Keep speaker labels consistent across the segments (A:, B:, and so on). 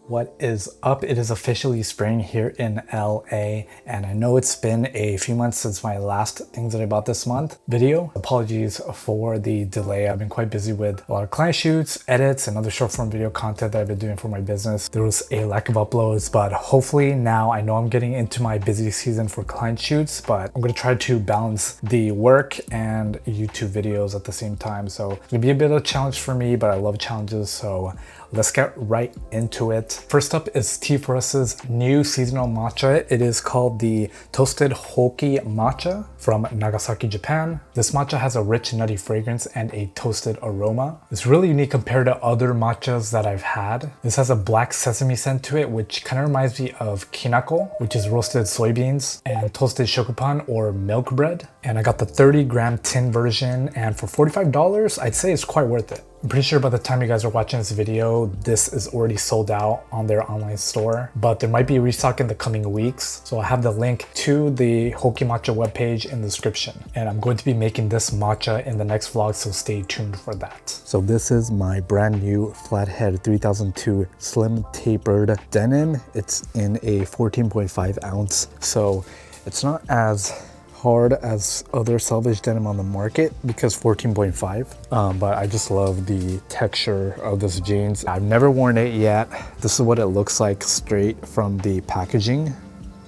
A: What is up? It is officially spring here in LA, and I know it's been a few months since my last things that I bought this month video. Apologies for the delay. I've been quite busy with a lot of client shoots, edits, and other short form video content that I've been doing for my business. There was a lack of uploads, but hopefully now I know I'm getting into my busy season for client shoots, but I'm gonna try to balance the work and YouTube videos at the same time. So it's gonna be a bit of a challenge for me, but I love challenges, so let's get right into it. First up is T4S's new seasonal matcha. It is called the Toasted Houki Matcha from Nagasaki, Japan. This matcha has a rich nutty fragrance and a toasted aroma. It's really unique compared to other matchas that I've had. This has a black sesame scent to it, which kind of reminds me of kinako, which is roasted soybeans, and toasted shokupan or milk bread. And I got the 30-gram tin version, and for $45, I'd say it's quite worth it. I'm pretty sure by the time you guys are watching this video, this is already sold out on their online store, but there might be a restock in the coming weeks. So I have the link to the Houki Matcha webpage in the description. And I'm going to be making this matcha in the next vlog, so stay tuned for that. So this is my brand new Flathead 3002 Slim Tapered Denim. It's in a 14.5 ounce. So it's not as hard as other Selvedge denim on the market because 14.5, but I just love the texture of this jeans. I've never worn it yet. This is what it looks like straight from the packaging.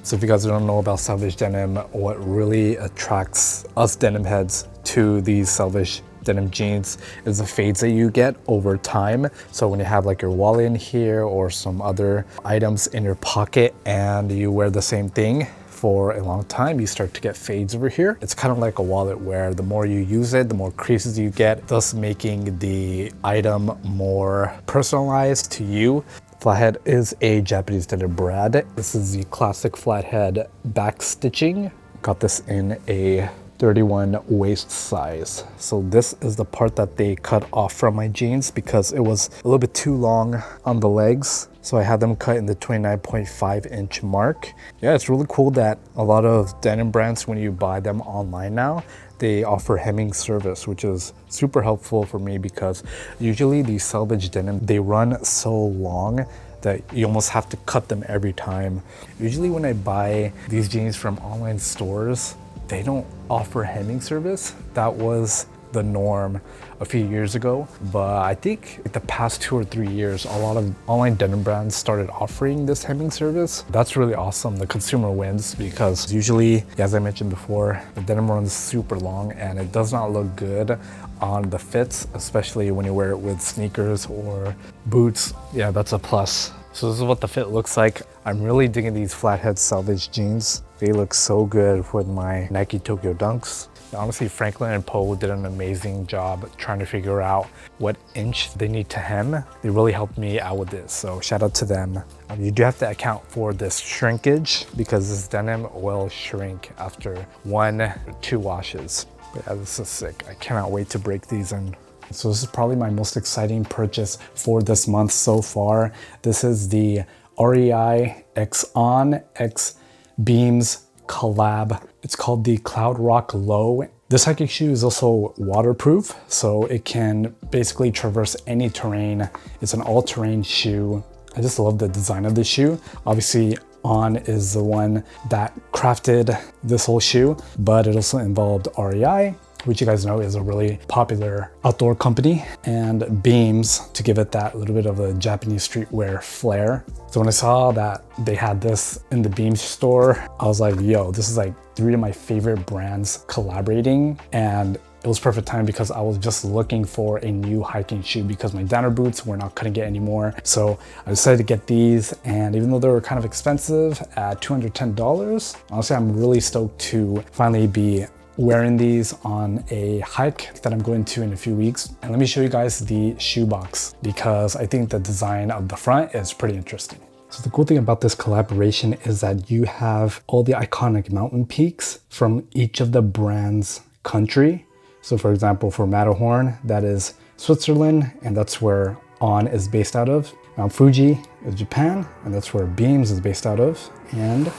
A: So if you guys don't know about Selvedge denim, what really attracts us denim heads to these Selvedge denim jeans is the fades that you get over time. So when you have like your wallet in here or some other items in your pocket and you wear the same thing for a long time, you start to get fades over here. It's kind of like a wallet where the more you use it, the more creases you get, thus making the item more personalized to you. Flathead is a Japanese denim brand. This is the classic Flathead back stitching. Got this in a 31 waist size. So this is the part that they cut off from my jeans because it was a little bit too long on the legs. So I had them cut in the 29.5 inch mark. Yeah, it's really cool that a lot of denim brands, when you buy them online now, they offer hemming service, which is super helpful for me because usually these Selvedge denim, they run so long that you almost have to cut them every time. Usually when I buy these jeans from online stores, they don't offer hemming service. That was the norm a few years ago, but I think the past 2 or 3 years, a lot of online denim brands started offering this hemming service. That's really awesome. The consumer wins because usually, as I mentioned before, the denim runs super long and it does not look good on the fits, especially when you wear it with sneakers or boots. Yeah, that's a plus. So this is what the fit looks like. I'm really digging these Flathead Selvedge jeans. They look so good with my Nike Tokyo Dunks. Honestly, Franklin and Poe did an amazing job trying to figure out what inch they need to hem. They really helped me out with this, so shout out to them. You do have to account for this shrinkage because this denim will shrink after 1 or 2 washes. But yeah, this is sick. I cannot wait to break these in. So this is probably my most exciting purchase for this month so far. This is the REI X On X Beams collab. It's called the Cloudrock Low. This hiking shoe is also waterproof, so it can basically traverse any terrain. It's an all-terrain shoe. I just love the design of the shoe. Obviously, On is the one that crafted this whole shoe, but it also involved REI, which you guys know is a really popular outdoor company, and Beams to give it that little bit of a Japanese streetwear flair. So when I saw that they had this in the Beams store, I was like, yo, this is like 3 of my favorite brands collaborating, and it was perfect time because I was just looking for a new hiking shoe because my Danner boots were not cutting it anymore. So I decided to get these, and even though they were kind of expensive at $210, honestly, I'm really stoked to finally be wearing these on a hike that I'm going to in a few weeks. And let me show you guys the shoe box because I think the design of the front is pretty interesting. So the cool thing about this collaboration is that you have all the iconic mountain peaks from each of the brand's country. So for example, for Matterhorn, that is Switzerland, and that's where On is based out of. Mount Fuji is Japan, and that's where Beams is based out of. And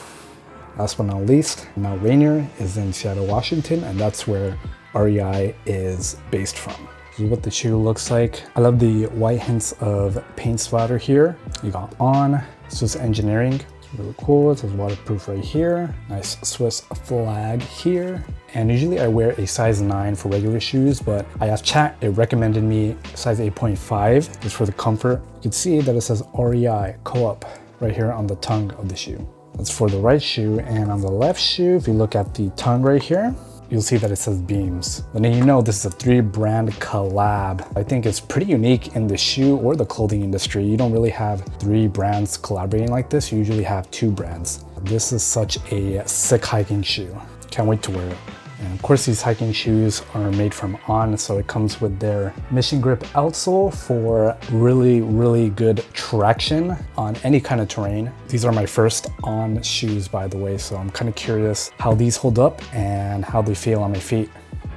A: last but not least, Mount Rainier is in Seattle, Washington, and that's where REI is based from. This is what the shoe looks like. I love the white hints of paint splatter here. You got On, Swiss engineering. It's really cool. It says waterproof right here. Nice Swiss flag here. And usually I wear a size 9 for regular shoes, but I asked chat, it recommended me size 8.5 just for the comfort. You can see that it says REI Co-op right here on the tongue of the shoe. That's for the right shoe. And on the left shoe, if you look at the tongue right here, you'll see that it says Beams. And then you know this is a 3-brand collab. I think it's pretty unique in the shoe or the clothing industry. You don't really have 3 brands collaborating like this. You usually have 2 brands. This is such a sick hiking shoe. Can't wait to wear it. And of course, these hiking shoes are made from On, so it comes with their Mission Grip outsole for really, really good traction on any kind of terrain. These are my first On shoes, by the way, so I'm kind of curious how these hold up and how they feel on my feet.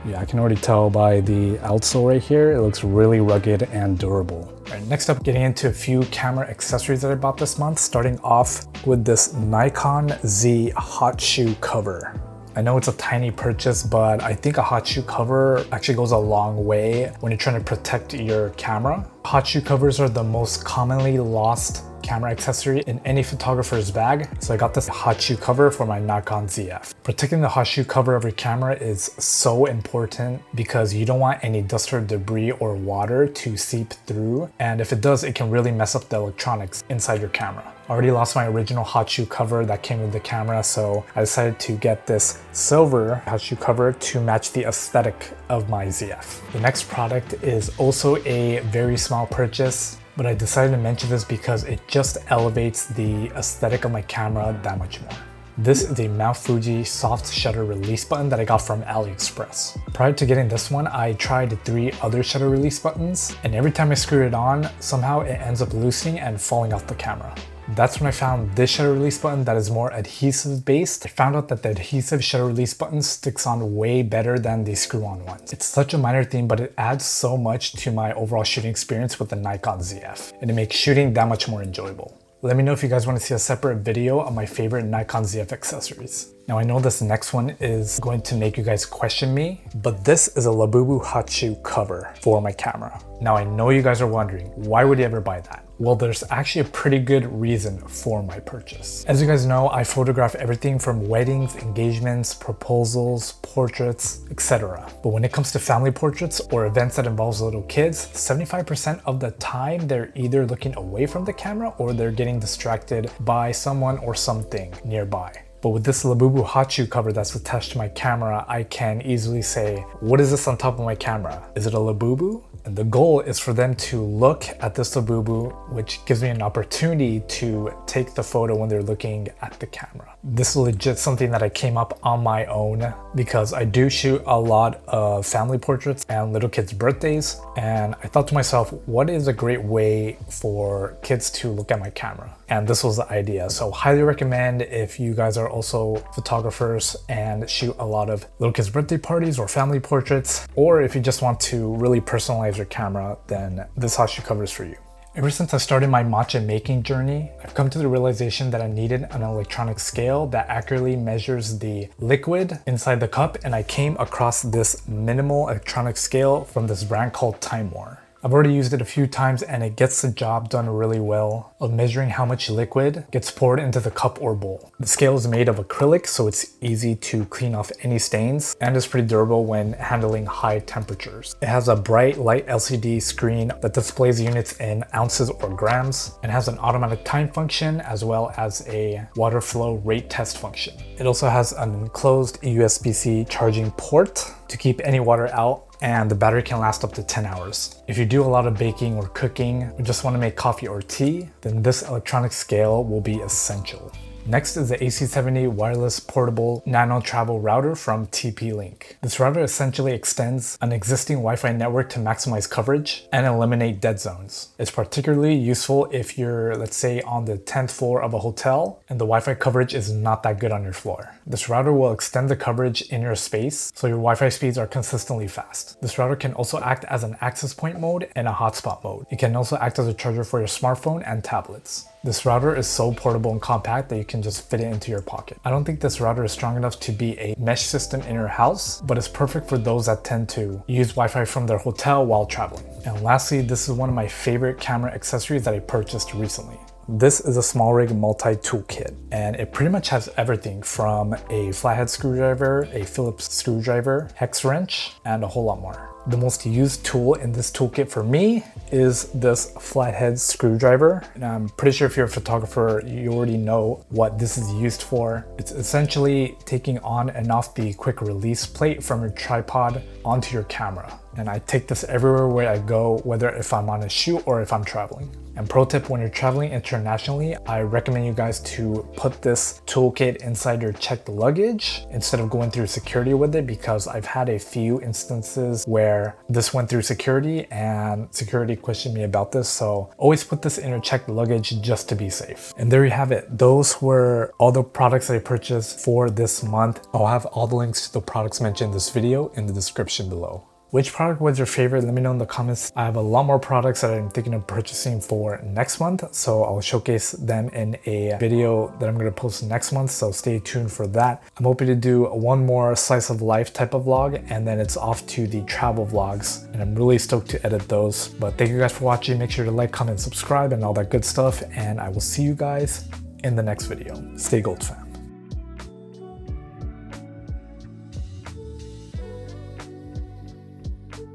A: Yeah, I can already tell by the outsole right here, it looks really rugged and durable. All right, next up, getting into a few camera accessories that I bought this month, starting off with this Nikon Z hot shoe cover. I know it's a tiny purchase, but I think a hot shoe cover actually goes a long way when you're trying to protect your camera. Hot shoe covers are the most commonly lost camera accessory in any photographer's bag. So I got this hot shoe cover for my Nikon Zf. Protecting the hot shoe cover of your camera is so important because you don't want any dust or debris or water to seep through. And if it does, it can really mess up the electronics inside your camera. I already lost my original hot shoe cover that came with the camera, so I decided to get this silver hot shoe cover to match the aesthetic of my Zf. The next product is also a very small purchase, but I decided to mention this because it just elevates the aesthetic of my camera that much more. This is a Mount Fuji soft shutter release button that I got from AliExpress. Prior to getting this one, I tried 3 other shutter release buttons, and every time I screw it on, somehow it ends up loosening and falling off the camera. That's when I found this shutter release button that is more adhesive based. I found out that the adhesive shutter release button sticks on way better than the screw on ones. It's such a minor thing, but it adds so much to my overall shooting experience with the Nikon Zf, and it makes shooting that much more enjoyable. Let me know if you guys want to see a separate video of my favorite Nikon Zf accessories. Now I know this next one is going to make you guys question me, but this is a Labubu hot shoe cover for my camera. Now I know you guys are wondering, why would you ever buy that? Well, there's actually a pretty good reason for my purchase. As you guys know, I photograph everything from weddings, engagements, proposals, portraits, etc. But when it comes to family portraits or events that involves little kids, 75% of the time they're either looking away from the camera or they're getting distracted by someone or something nearby. But with this Labubu hot shoe cover that's attached to my camera, I can easily say, what is this on top of my camera? Is it a Labubu? And the goal is for them to look at this Labubu, which gives me an opportunity to take the photo when they're looking at the camera. This is legit something that I came up on my own because I do shoot a lot of family portraits and little kids' birthdays. And I thought to myself, what is a great way for kids to look at my camera? And this was the idea. So highly recommend if you guys are also photographers and shoot a lot of little kids' birthday parties or family portraits, or if you just want to really personalize your camera, then this hot shoe cover is for you. Ever since I started my matcha making journey, I've come to the realization that I needed an electronic scale that accurately measures the liquid inside the cup, and I came across this minimal electronic scale from this brand called TIMEMORE. I've already used it a few times and it gets the job done really well of measuring how much liquid gets poured into the cup or bowl. The scale is made of acrylic, so it's easy to clean off any stains and is pretty durable when handling high temperatures. It has a bright light LCD screen that displays units in ounces or grams and has an automatic time function as well as a water flow rate test function. It also has an enclosed USB-C charging port to keep any water out, and the battery can last up to 10 hours. If you do a lot of baking or cooking or just want to make coffee or tea, then this electronic scale will be essential. Next is the AC70 wireless portable nano travel router from TP-Link. This router essentially extends an existing Wi-Fi network to maximize coverage and eliminate dead zones. It's particularly useful if you're, let's say, on the 10th floor of a hotel and the Wi-Fi coverage is not that good on your floor. This router will extend the coverage in your space so your Wi-Fi speeds are consistently fast. This router can also act as an access point mode and a hotspot mode. It can also act as a charger for your smartphone and tablets. This router is so portable and compact that you can just fit it into your pocket. I don't think this router is strong enough to be a mesh system in your house, but it's perfect for those that tend to use Wi-Fi from their hotel while traveling. And lastly, this is one of my favorite camera accessories that I purchased recently. This is a SmallRig Multitool Kit, and it pretty much has everything from a flathead screwdriver, a Phillips screwdriver, hex wrench, and a whole lot more. The most used tool in this toolkit for me is this flathead screwdriver. And I'm pretty sure if you're a photographer, you already know what this is used for. It's essentially taking on and off the quick release plate from your tripod onto your camera. And I take this everywhere where I go, whether if I'm on a shoot or if I'm traveling. And pro tip, when you're traveling internationally, I recommend you guys to put this toolkit inside your checked luggage instead of going through security with it, because I've had a few instances where this went through security and security questioned me about this. So always put this in your checked luggage just to be safe. And there you have it. Those were all the products that I purchased for this month. I'll have all the links to the products mentioned in this video in the description below. Which product was your favorite? Let me know in the comments. I have a lot more products that I'm thinking of purchasing for next month, so I'll showcase them in a video that I'm going to post next month, so stay tuned for that. I'm hoping to do one more slice of life type of vlog, and then it's off to the travel vlogs, and I'm really stoked to edit those. But thank you guys for watching. Make sure to like, comment, subscribe, and all that good stuff, and I will see you guys in the next video. Stay gold, fam.